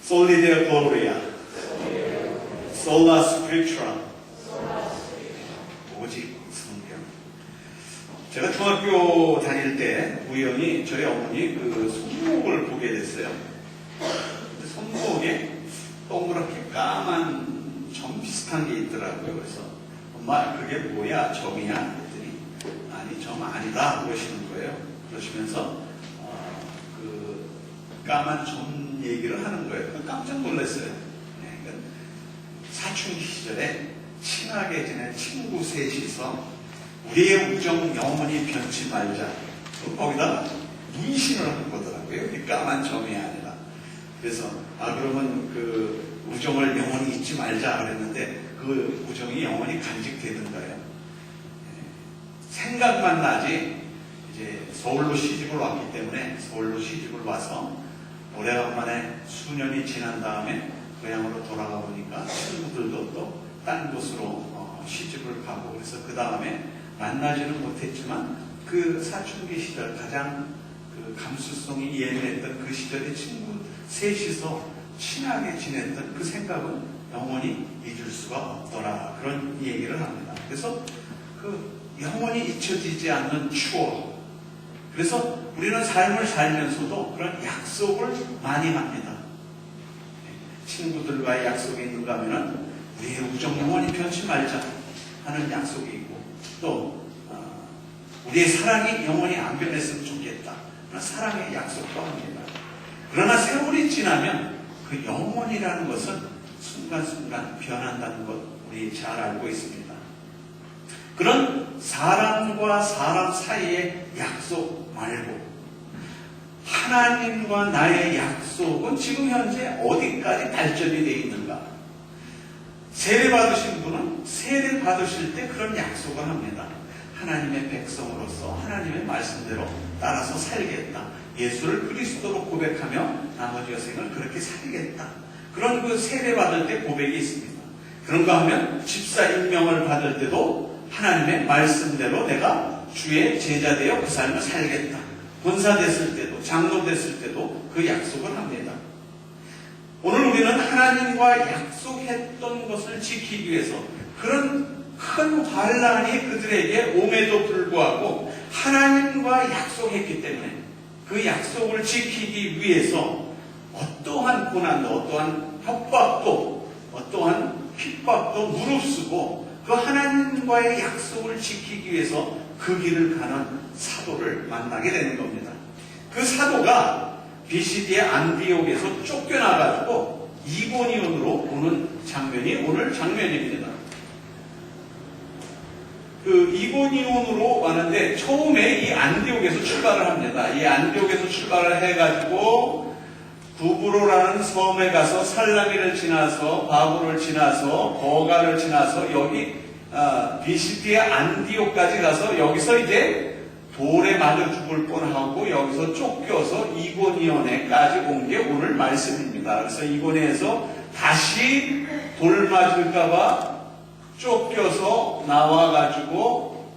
Soli Deo Gloria, Sola Scriptura, 오직 성경. 제가 중학교 다닐 때 우연히 저희 어머니 그 손목을 보게 됐어요. 근데 손목에 동그랗게 까만 점 비슷한 게 있더라고요. 그래서 엄마 그게 뭐야? 점이야? 그랬더니 아니 점 아니다 그러시는 거예요. 그러시면서 그 까만 점 얘기를 하는 거예요. 깜짝 놀랐어요. 네, 그러니까 사춘기 시절에 친하게 지낸 친구 셋이서 우리의 우정 영원히 변치 말자. 거기다 문신을 한 거더라고요. 이 까만 점이 아니라. 그래서 그러면 그 우정을 영원히 잊지 말자 그랬는데 그 우정이 영원히 간직되던가요. 생각만 나지 이제 서울로 시집을 왔기 때문에 서울로 시집을 와서 오래간만에 수년이 지난 다음에 고향으로 돌아가 보니까 친구들도 또 딴 곳으로 시집을 가고 그래서 그 다음에 만나지는 못했지만 그 사춘기 시절 가장 그 감수성이 예민했던 그 시절의 친구 셋이서 친하게 지냈던 그 생각은 영원히 잊을 수가 없더라 그런 얘기를 합니다. 그래서 그 영원히 잊혀지지 않는 추억. 그래서 우리는 삶을 살면서도 그런 약속을 많이 합니다. 친구들과의 약속이 있는가 하면은 우리의 우정 영원히 변치 말자 하는 약속이 있고 또 우리의 사랑이 영원히 안 변했으면 좋겠다 하는 사랑의 약속도 합니다. 그러나 세월이 지나면 그 영원이라는 것은 순간순간 변한다는 것 우리 잘 알고 있습니다. 그런 사람과 사람 사이의 약속 말고 하나님과 나의 약속은 지금 현재 어디까지 발전이 되어 있는가? 세례 받으신 분은 세례 받으실 때 그런 약속을 합니다. 하나님의 백성으로서 하나님의 말씀대로 따라서 살겠다. 예수를 그리스도로 고백하며 나머지 여생을 그렇게 살겠다. 그런 그 세례 받을 때 고백이 있습니다. 그런가 하면 집사 임명을 받을 때도 하나님의 말씀대로 내가 주의 제자 되어 그 삶을 살겠다. 권사 됐을 때도 장로 됐을 때도 그 약속을 합니다. 오늘 우리는 하나님과 약속했던 것을 지키기 위해서 그런 큰 환란이 그들에게 옴에도 불구하고 하나님과 약속했기 때문에 그 약속을 지키기 위해서 어떠한 고난도 어떠한 협박도 어떠한 핍박도 무릅쓰고 그 하나님과의 약속을 지키기 위해서 그 길을 가는 사도를 만나게 되는 겁니다. 그 사도가 비시디의 안디옥에서 쫓겨나가지고 이고니온으로 오는 장면이 오늘 장면입니다. 그 이고니온으로 왔는데 처음에 이 안디옥에서 출발을 합니다. 이 안디옥에서 출발을 해가지고 구브로라는 섬에 가서 살라미를 지나서 바브를 지나서 버가를 지나서 여기 비시디의 안디옥까지 가서 여기서 이제 돌에 맞아 죽을 뻔하고 여기서 쫓겨서 이고니온에까지 온 게 오늘 말씀입니다. 그래서 이고니에서 다시 돌 맞을까봐 쫓겨서 나와가지고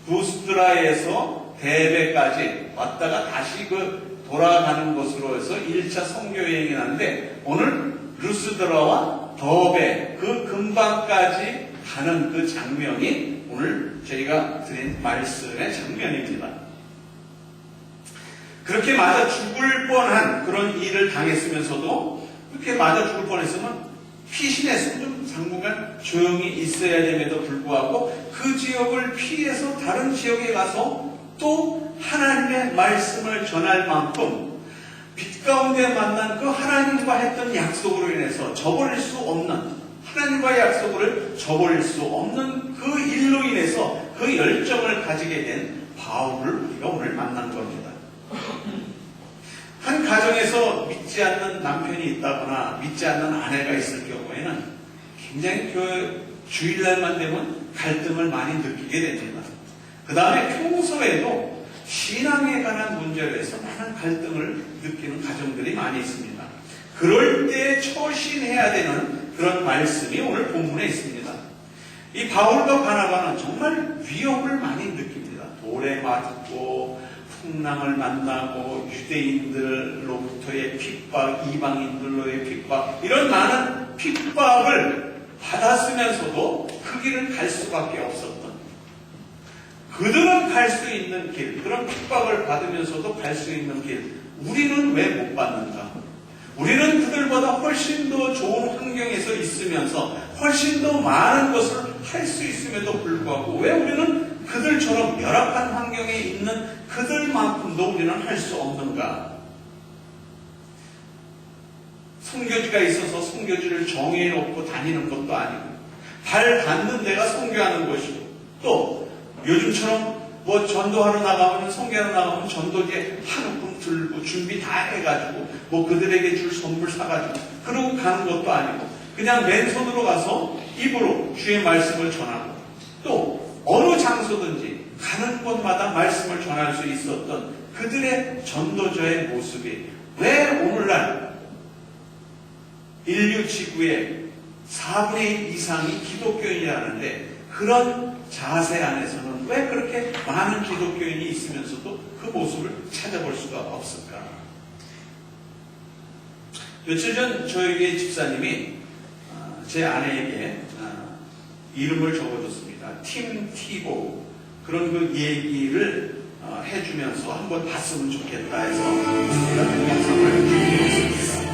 부스드라에서 데베까지 왔다가 다시 그 돌아가는 곳으로 해서 1차 선교 여행이 나는데 오늘 루스드라와 더베 그 근방까지 가는 그 장면이 오늘 저희가 드린 말씀의 장면입니다. 그렇게 맞아 죽을 뻔한 그런 일을 당했으면서도 그렇게 맞아 죽을 뻔했으면 피신했으면 좀 당분간 조용히 있어야 됨에도 불구하고 그 지역을 피해서 다른 지역에 가서 또 하나님의 말씀을 전할 만큼 빛 가운데 만난 그 하나님과 했던 약속으로 인해서 저버릴 수 없는 하나님과의 약속을 저버릴 수 없는 그 일로 인해서 그 열정을 가지게 된 바울을 우리가 오늘 만난 겁니다. 한 가정에서 믿지 않는 남편이 있다거나 믿지 않는 아내가 있을 경우에는 굉장히 그 주일날만 되면 갈등을 많이 느끼게 됩니다. 그 다음에 평소에도 신앙에 관한 문제로 해서 많은 갈등을 느끼는 가정들이 많이 있습니다. 그럴 때 처신해야 되는 그런 말씀이 오늘 본문에 있습니다. 이 바울과 바나바는 정말 위험을 많이 느낍니다. 돌에 맞고 풍랑을 만나고 유대인들로부터의 핍박, 이방인들로의 핍박, 이런 많은 핍박을 받았으면서도 그 길을 갈 수밖에 없었던, 그들은 갈 수 있는 길, 그런 핍박을 받으면서도 갈 수 있는 길, 우리는 왜 못 받는가? 우리는 그들보다 훨씬 더 좋은 환경에서 있으면서 훨씬 더 많은 것을 할 수 있음에도 불구하고 왜 우리는 그들처럼 열악한 환경에 있는 그들만큼도 우리는 할 수 없는가? 선교지가 있어서 선교지를 정해놓고 다니는 것도 아니고, 발 닿는 데가 선교하는 것이고, 또 요즘처럼 뭐 전도하러 나가면, 선교하러 나가면 전도지에 한 움큼 들고 준비 다 해가지고 뭐 그들에게 줄 선물 사가지고 그러고 가는 것도 아니고, 그냥 맨손으로 가서 입으로 주의 말씀을 전하고, 또 어느 장소든지 가는 곳마다 말씀을 전할 수 있었던 그들의 전도자의 모습이 왜 오늘날 인류 지구의 4분의 1 이상이 기독교인이라는데, 그런 자세 안에서는 왜 그렇게 많은 기독교인이 있으면서도 그 모습을 찾아볼 수가 없을까? 며칠 전 저에게 집사님이 제 아내에게 이름을 적어줬습니다. 팀 티보. 그런 그 얘기를 해주면서 한번 봤으면 좋겠다 해서 제가 동영상을 준비했습니다.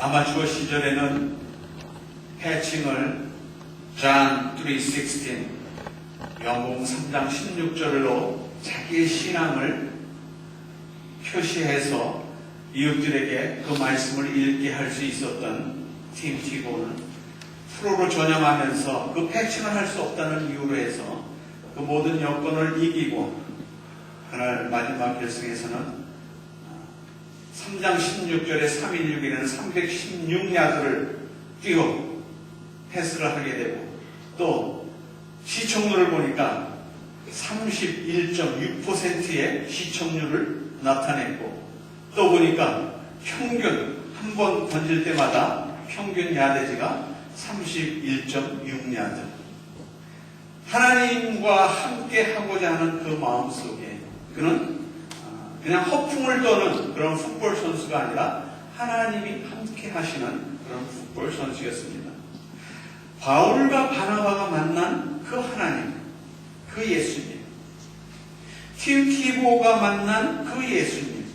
아마추어 시절에는 패칭을 John 3:16 영공 3장 16절로 자기의 신앙을 표시해서 이웃들에게 그 말씀을 읽게 할 수 있었던 팀 티보는 프로로 전향하면서 그 패칭을 할 수 없다는 이유로 해서 그 모든 여건을 이기고 그날 마지막 결승에서는 3장 16절에 316일에는 316야드를 뛰어 패스를 하게 되고 또 시청률을 보니까 31.6%의 시청률을 나타냈고 또 보니까 평균 한 번 던질 때마다 평균 야대지가 31.6야드. 하나님과 함께 하고자 하는 그 마음속에 그는 그냥 허풍을 떠는 그런 풋볼 선수가 아니라 하나님이 함께 하시는 그런 풋볼 선수였습니다. 바울과 바나바가 만난 그 하나님, 그 예수님, 팀 티보가 만난 그 예수님,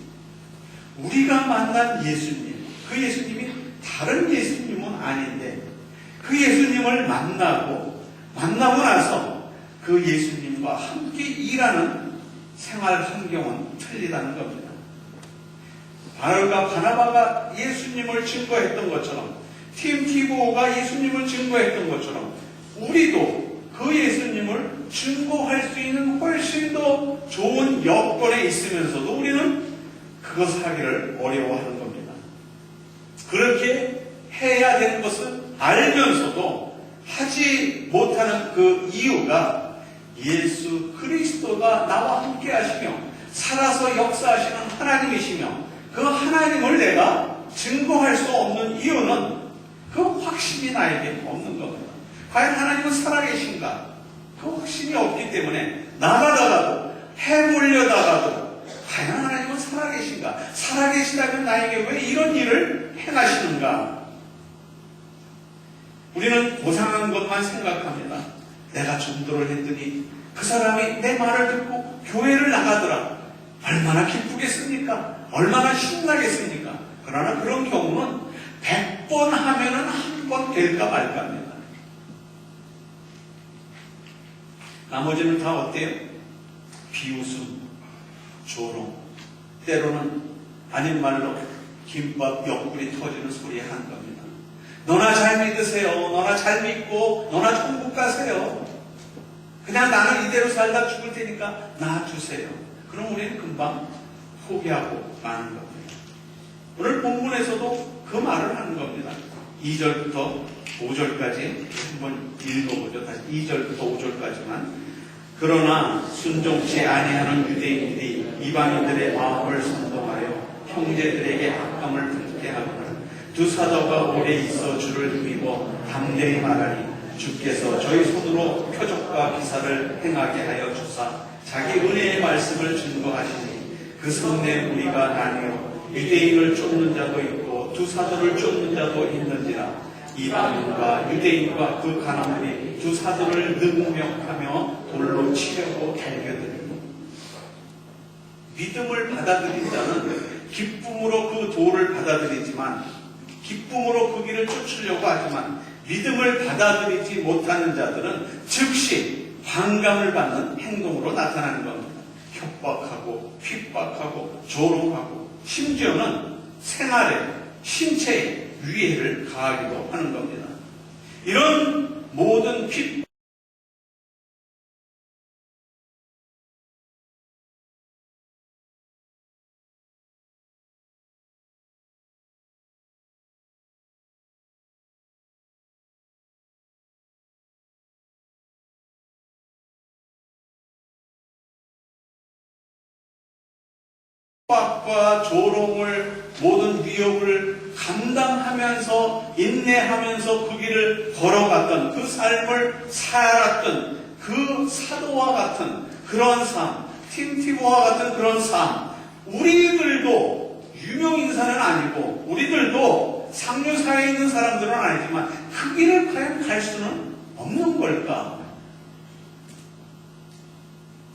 우리가 만난 예수님, 그 예수님이 다른 예수님은 아닌데 그 예수님을 만나고 나서 그 예수님과 함께 일하는 생활 환경은 틀리다는 겁니다. 바울과 바나바가 예수님을 증거했던 것처럼 팀 티보가 예수님을 증거했던 것처럼 우리도 그 예수님을 증거할 수 있는 훨씬 더 좋은 여건에 있으면서도 우리는 그것을 하기를 어려워하는 겁니다. 그렇게 해야 되는 것을 알면서도 하지 못하는 그 이유가 예수 그리스도가 나와 함께 하시며 살아서 역사하시는 하나님이시며 그 하나님을 내가 증거할 수 없는 이유는 그 확신이 나에게 없는 겁니다. 과연 하나님은 살아계신가? 그 확신이 없기 때문에 나가다가도 해보려다가도 과연 하나님은 살아계신가? 살아계시다면 나에게 왜 이런 일을 행하시는가? 우리는 고상한 것만 생각합니다. 내가 전도를 했더니 그 사람이 내 말을 듣고 교회를 나가더라. 얼마나 기쁘겠습니까? 얼마나 신나겠습니까? 그러나 그런 경우는 100번 하면은 한 번 될까 말까 합니다. 나머지는 다 어때요? 비웃음, 조롱, 때로는 아닌 말로 김밥 옆구리 터지는 소리 하는 겁니다. 너나 잘 믿으세요. 너나 잘 믿고 너나 천국 가세요. 그냥 나는 이대로 살다 죽을 테니까 놔주세요. 그럼 우리는 금방 포기하고 마는 겁니다. 오늘 본문에서도 그 말을 하는 겁니다. 2절부터 5절까지 한번 읽어보죠. 다시 2절부터 5절까지만. 그러나 순종치 아니하는 유대인들이 이방인들의 마음을 선동하여 형제들에게 악감을 품게 하거나 두 사도가 오래 있어 주를 힘입어 담대히 말하니 주께서 저희 손으로 표적과 기사를 행하게 하여 주사 자기 은혜의 말씀을 증거하시니 그 성내 우리가 나뉘어 유대인을 쫓는 자도 있고 두 사도를 쫓는 자도 있는지라 이방인과 유대인과 그 가난들이 두 사도를 능욕하며 돌로 치려고 달겨들고 믿음을 받아들인 자는 기쁨으로 그 도를 받아들이지만 기쁨으로 그 길을 쫓으려고 하지만 믿음을 받아들이지 못하는 자들은 즉시 반감을 받는 행동으로 나타나는 겁니다. 협박하고 핍박하고 조롱하고 심지어는 생활에 신체에 위해를 가하기도 하는 겁니다. 이런 모든 핍박 과 조롱을 모든 위협을 감당하면서 인내하면서 그 길을 걸어갔던 그 삶을 살았던 그 사도와 같은 그런 삶, 팀티보와 같은 그런 삶, 우리들도 유명인사는 아니고 우리들도 상류사에 있는 사람들은 아니지만 그 길을 과연 갈 수는 없는 걸까?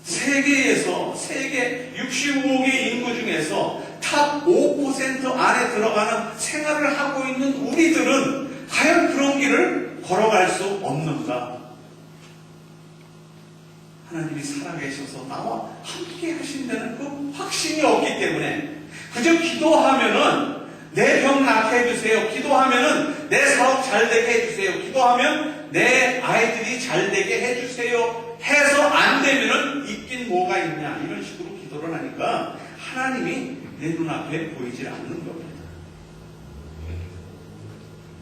세계에서 세계 65억의 인구 중에서 탑 탑 5% 안에 들어가는 생활을 하고 있는 우리들은 과연 그런 길을 걸어갈 수 없는가? 하나님이 살아계셔서 나와 함께 하신다는 그 확신이 없기 때문에 그저 기도하면은 내 병 낫게 해주세요. 기도하면은 내 사업 잘 되게 해주세요. 기도하면 내 아이들이 잘 되게 해주세요. 해서 안 되면은 있긴 뭐가 있냐. 이런 식으로 기도를 하니까 하나님이 내 눈앞에 보이질 않는 겁니다.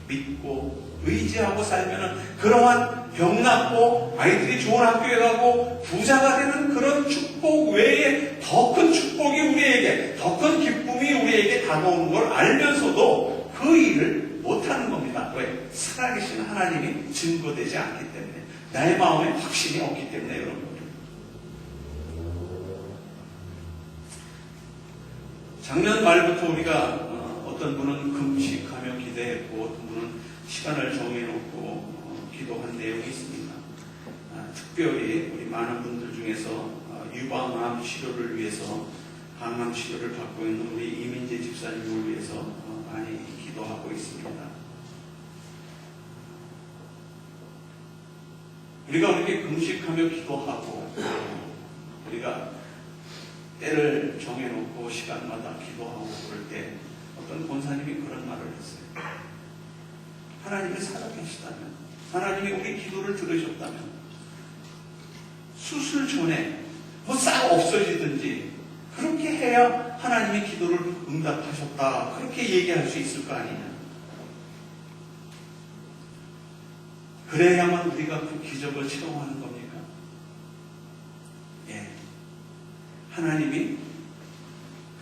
믿고 의지하고 살면은 그러한 병 낫고 아이들이 좋은 학교에 가고 부자가 되는 그런 축복 외에 더 큰 축복이 우리에게, 더 큰 기쁨이 우리에게 다가오는 걸 알면서도 그 일을 못하는 겁니다. 왜? 살아계신 하나님이 증거되지 않기 때문에, 나의 마음에 확신이 없기 때문에 그런 겁니다. 작년 말부터 우리가 어떤 분은 금식하며 기도했고 어떤 분은 시간을 정해놓고 기도한 내용이 있습니다. 특별히 우리 많은 분들 중에서 유방암 치료를 위해서 항암 치료를 받고 있는 우리 이민재 집사님을 위해서 많이 기도하고 있습니다. 우리가 이렇게 금식하며 기도하고 우리가 때를 정해놓고 시간마다 기도하고 그럴 때 어떤 권사님이 그런 말을 했어요. 하나님이 살아계시다면, 하나님이 우리 기도를 들으셨다면 수술 전에 뭐 싹 없어지든지 그렇게 해야 하나님이 기도를 응답하셨다, 그렇게 얘기할 수 있을 거 아니냐. 그래야만 우리가 그 기적을 체험하는 겁니까? 예. 하나님이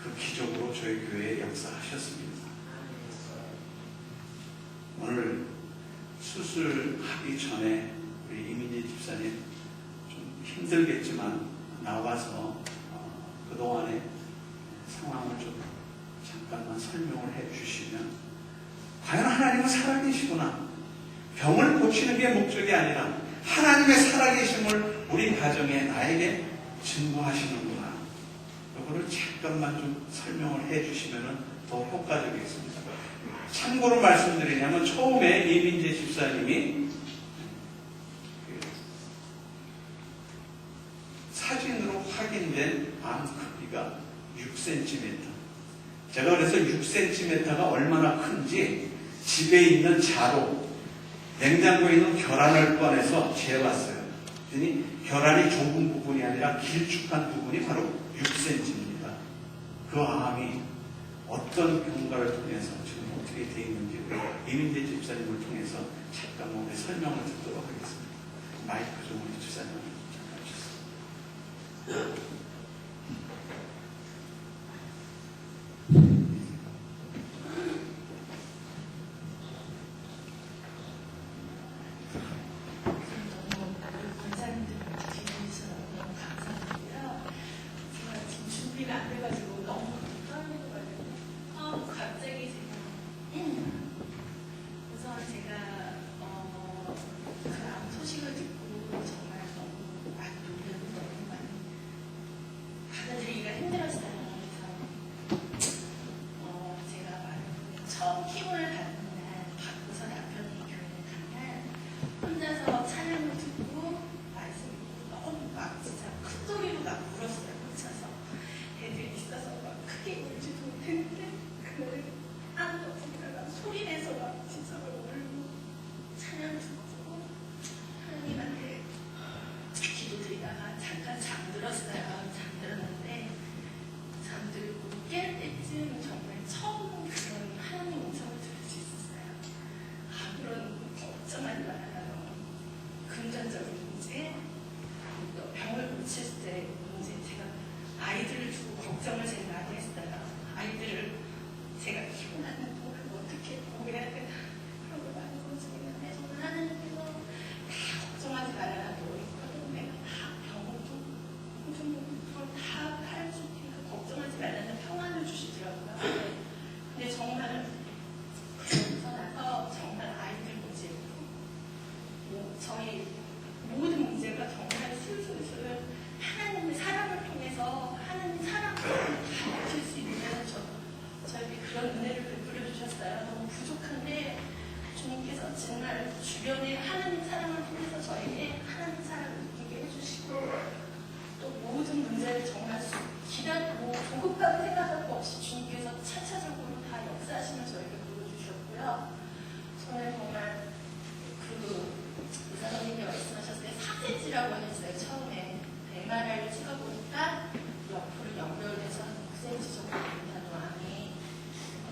그 기적으로 저희 교회에 역사하셨습니다. 오늘 수술하기 전에 우리 이민재 집사님 좀 힘들겠지만 나와서 그동안의 상황을 좀 잠깐만 설명을 해 주시면, 과연 하나님은 살아계시구나, 병을 고치는 게 목적이 아니라 하나님의 살아계심을 우리 가정에 나에게 증거하시는구나, 이거를 잠깐만 좀 설명을 해 주시면 더 효과적이겠습니다. 참고로 말씀드리냐면 처음에 이민재 집사님이 사진으로 확인된 암 크기가 6cm. 제가 그래서 6cm가 얼마나 큰지 집에 있는 자로 냉장고에 있는 계란을 꺼내서 재봤어요. 그랬더니 계란이 좁은 부분이 아니라 길쭉한 부분이 바로 6cm입니다. 그 암이 어떤 경과를 통해서 지금 어떻게 되어 있는지 이민재 집사님을 통해서 잠깐만 우리 설명을 듣도록 하겠습니다. 마이크 좀 우리 집사님 잠깐 주세요. 제가 키우는 동안 어떻게 보호해야 되나 그런 걸 많이 고민했는데, 저는 하는 정말 주변에 하나님 사랑을 통해서 저에게 하나님 사랑을 느끼게 해주시고 또 모든 문제를 정말 기다리고 조급하게 생각할 것 없이 주님께서 차차적으로 다 역사하시면 저에게 보여주셨고요. 저는 정말 의사 선생님이 말씀하셨을 때 4cm라고 하셨어요. 처음에 MRI를 찍어보니까 옆으로 연결돼서 한 6cm 정도 됩니다. 노암이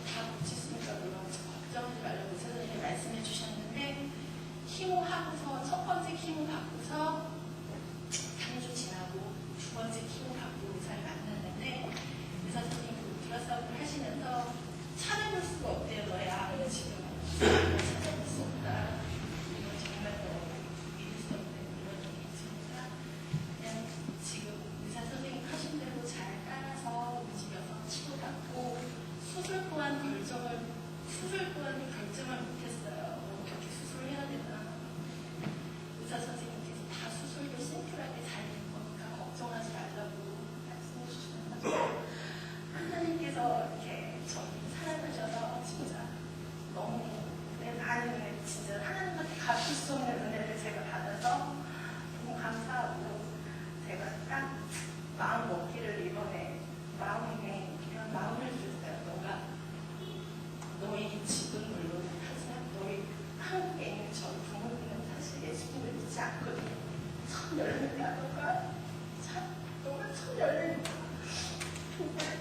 다 고치시니까 물론 걱정하지 말라고 의사 선생님이 말씀해 주셨는데 키모 하고서 첫 번째 키모 받고서 3주 지나고 두 번째 키모 받고 의사를 만났는데 의사 선생님이 울트라사운드 하시면서 찾아볼 수가 없대요. 너의 암은 지금 찾아볼 수 없다. 이건 정말 너무 믿을 수 없는 이런 얘기 있으니까 그냥 지금 의사 선생님 하신 대로 잘 따라서 움직여서 치료받고 수술 또한 결정을 못했어요. 어떻게 수술을 해야 되나. 의사 선생님께서 다 수술도 심플하게 잘 될 거니까 걱정하지 말라고 말씀해 주시면서 하나님께서 이렇게 저를 사랑하셔서 진짜 너무 많은 은혜, 진짜 하나님한테 갚을 수 없는 은혜를 제가 받아서 너무 감사하고 제가 딱 마음 먹기를 이번에 마음에 이런 마음을 주셨어요. 너희 집은 물론 하지만 너희 한국에 있는 전 부모님은 사실 예수님을 믿지 않거든요. 첫 열매가 너가 첫 열매니까 정말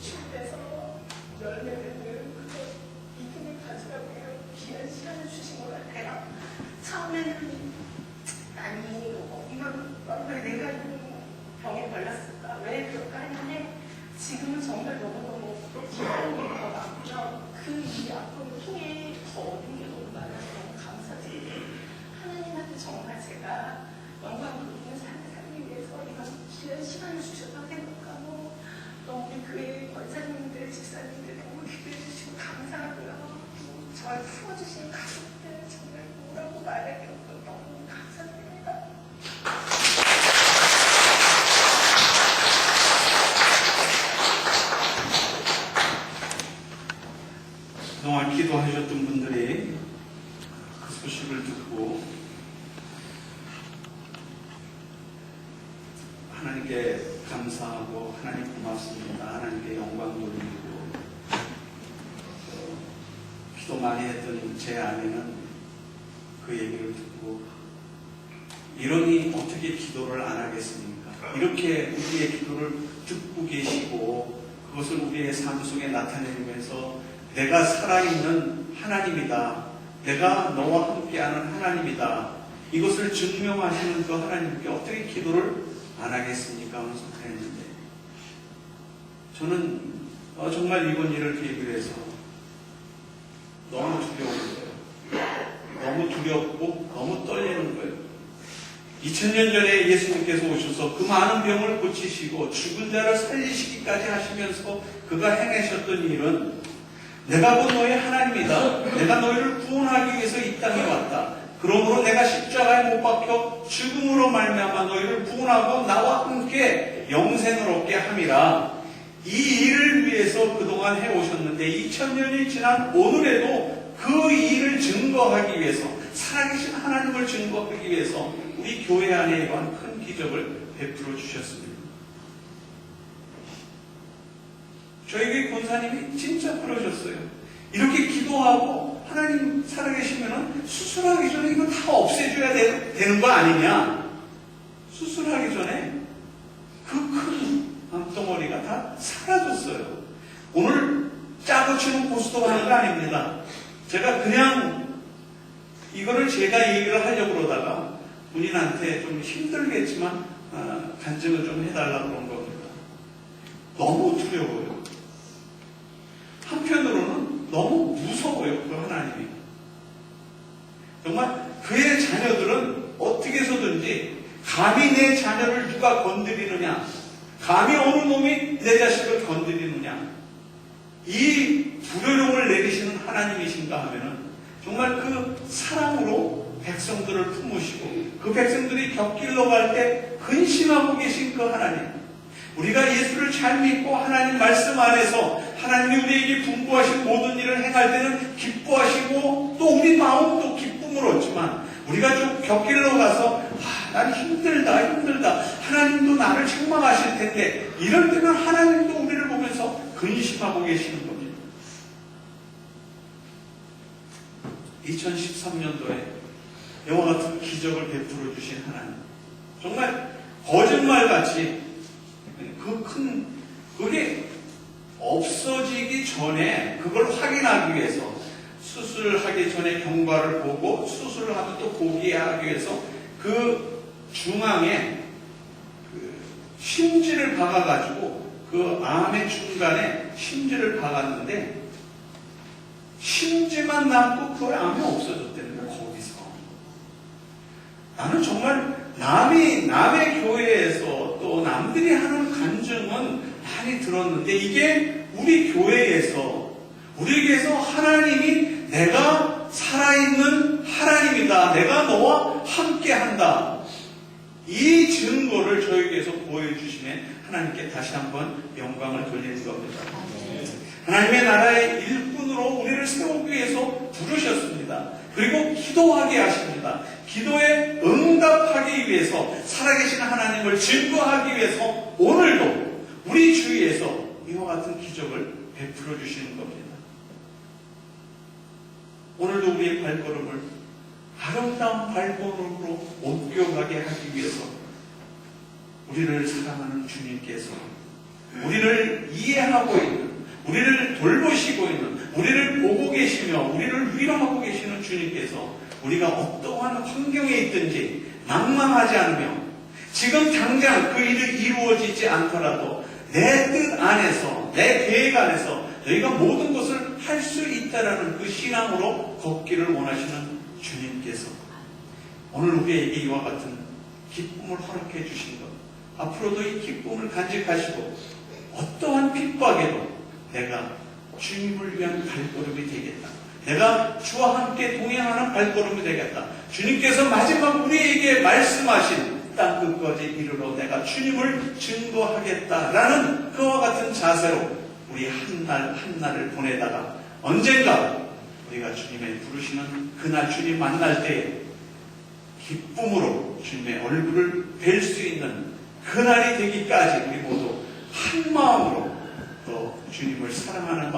주님께서 열매를 늘 믿음을 가지라고 해요. 귀한 시간을 주신 것 같아요. 처음에는 아니 이건 왜 내가 이 병에 걸렸을까? 왜 그럴까 했는데 지금은 정말 너무너무 기쁨이 더 많고요. 그 이 아픔을 통해 더 얻은 게 너무 많아서 너무 감사드리고 하나님한테 정말 제가 영광 돌리는 삶을 살기 위해서 이런 귀한 시간을 주셔서 행복하고 너무 우리 교회 권사님들, 집사님들 너무 기도해 주시고 감사하고요. 저를 풀어주신 가족들 정말 뭐라고 말할 게 없고 너무 감사드립니다. 그동안 기도하셨던 분들이 그 소식을 듣고 하나님께 감사하고 하나님 고맙습니다. 하나님께 영광 돌리고 기도 많이 했던 제 아내는 그 얘기를 듣고 이러니 어떻게 기도를 안 하겠습니까? 이렇게 우리의 기도를 듣고 계시고 그것을 우리의 삶 속에 나타내면서 내가 살아있는 하나님이다. 내가 너와 함께하는 하나님이다. 이것을 증명하시는 그 하나님께 어떻게 기도를 안 하겠습니까? 하면서 그랬는데 저는 정말 이번 일을 계기로 해서 너무 두려운 거예요. 너무 두렵고 너무 떨리는 거예요. 2000년 전에 예수님께서 오셔서 그 많은 병을 고치시고 죽은 자를 살리시기까지 하시면서 그가 행하셨던 일은 내가 곧 너의 하나님이다. 내가 너희를 구원하기 위해서 이 땅에 왔다. 그러므로 내가 십자가에 못 박혀 죽음으로 말미암아 너희를 구원하고 나와 함께 영생을 얻게 함이라. 이 일을 위해서 그동안 해오셨는데 2000년이 지난 오늘에도 그 일을 증거하기 위해서 살아계신 하나님을 증거하기 위해서 우리 교회 안에 이러한 큰 기적을 베풀어 주셨습니다. 저희 교회 권사님이 진짜 그러셨어요. 이렇게 기도하고 하나님 살아계시면 수술하기 전에 이거 다 없애줘야 되는 거 아니냐? 수술하기 전에 그 큰 암덩어리가 다 사라졌어요. 오늘 짜고 치는 고스톱 하는 거 아닙니다. 제가 그냥 이거를 제가 얘기를 하려고 그러다가 본인한테 좀 힘들겠지만 간증을 좀 해달라고 그런 겁니다. 너무 두려워요. 한편으로는 너무 무서워요. 그 하나님이. 정말 그의 자녀들은 어떻게 해서든지 감히 내 자녀를 누가 건드리느냐, 감히 어느 놈이 내 자식을 건드리느냐, 이 불효령을 내리시는 하나님이신가 하면은 정말 그 사랑으로 백성들을 품으시고 그 백성들이 곁길로 갈 때 근심하고 계신 그 하나님, 우리가 예수를 잘 믿고 하나님 말씀 안에서 하나님이 우리에게 분부하신 모든 일을 행할 때는 기뻐하시고 또 우리 마음도 기쁨을 얻지만 우리가 좀 곁길로 가서 난 힘들다 하나님도 나를 책망하실 텐데 이럴 때는 하나님도 우리를 보면서 근심하고 계시는 겁니다. 2013년도에 이와 같은 기적을 베풀어 주신 하나님, 정말 거짓말같이 그게 없어지기 전에 그걸 확인하기 위해서 수술하기 전에 경과를 보고 수술을 하면 또 보게 하기 위해서 그 중앙에 심지를 박아가지고 그 암의 중간에 심지를 박았는데 심지만 남고 그 암이 없어졌다는 거야. 거기서 나는 정말 남의 교회에서 또 남들이 하는 간증은 많이 들었는데 이게 우리 교회에서 하나님이 내가 살아있는 하나님이다. 내가 너와 함께한다. 이 증거를 저에게서 보여주심에 하나님께 다시 한번 영광을 돌리는 겁니다. 하나님의 나라의 일꾼으로 우리를 세우기 위해서 부르셨습니다. 그리고 기도하게 하십니다. 기도에 응답하기 위해서 살아계신 하나님을 증거하기 위해서 오늘도 우리 주위에서 이와 같은 기적을 베풀어 주시는 겁니다. 오늘도 우리의 발걸음을 아름다운 발걸음으로 옮겨가게 하기 위해서 우리를 사랑하는 주님께서 우리를 이해하고 있는, 우리를 돌보시고 있는, 우리를 보고 계시며 우리를 위로하고 계시는 주님께서 우리가 어떠한 환경에 있든지 낭망하지 않으며 지금 당장 그 일이 이루어지지 않더라도 내 뜻 안에서, 내 계획 안에서 너희가 모든 것을 할 수 있다라는 그 신앙으로 걷기를 원하시는 주님께서 오늘 우리에게 이와 같은 기쁨을 허락해 주신 것, 앞으로도 이 기쁨을 간직하시고 어떠한 핍박에도 내가 주님을 위한 발걸음이 되겠다. 내가 주와 함께 동행하는 발걸음이 되겠다. 주님께서 마지막 우리에게 말씀하신 땅끝까지 이르러 내가 주님을 증거하겠다라는 그와 같은 자세로 우리 한날을 보내다가 언젠가 우리가 주님의 부르시는 그날 주님 만날 때에 기쁨으로 주님의 얼굴을 뵐 수 있는 그날이 되기까지 우리 모두 한 마음으로 또 주님을 사랑하는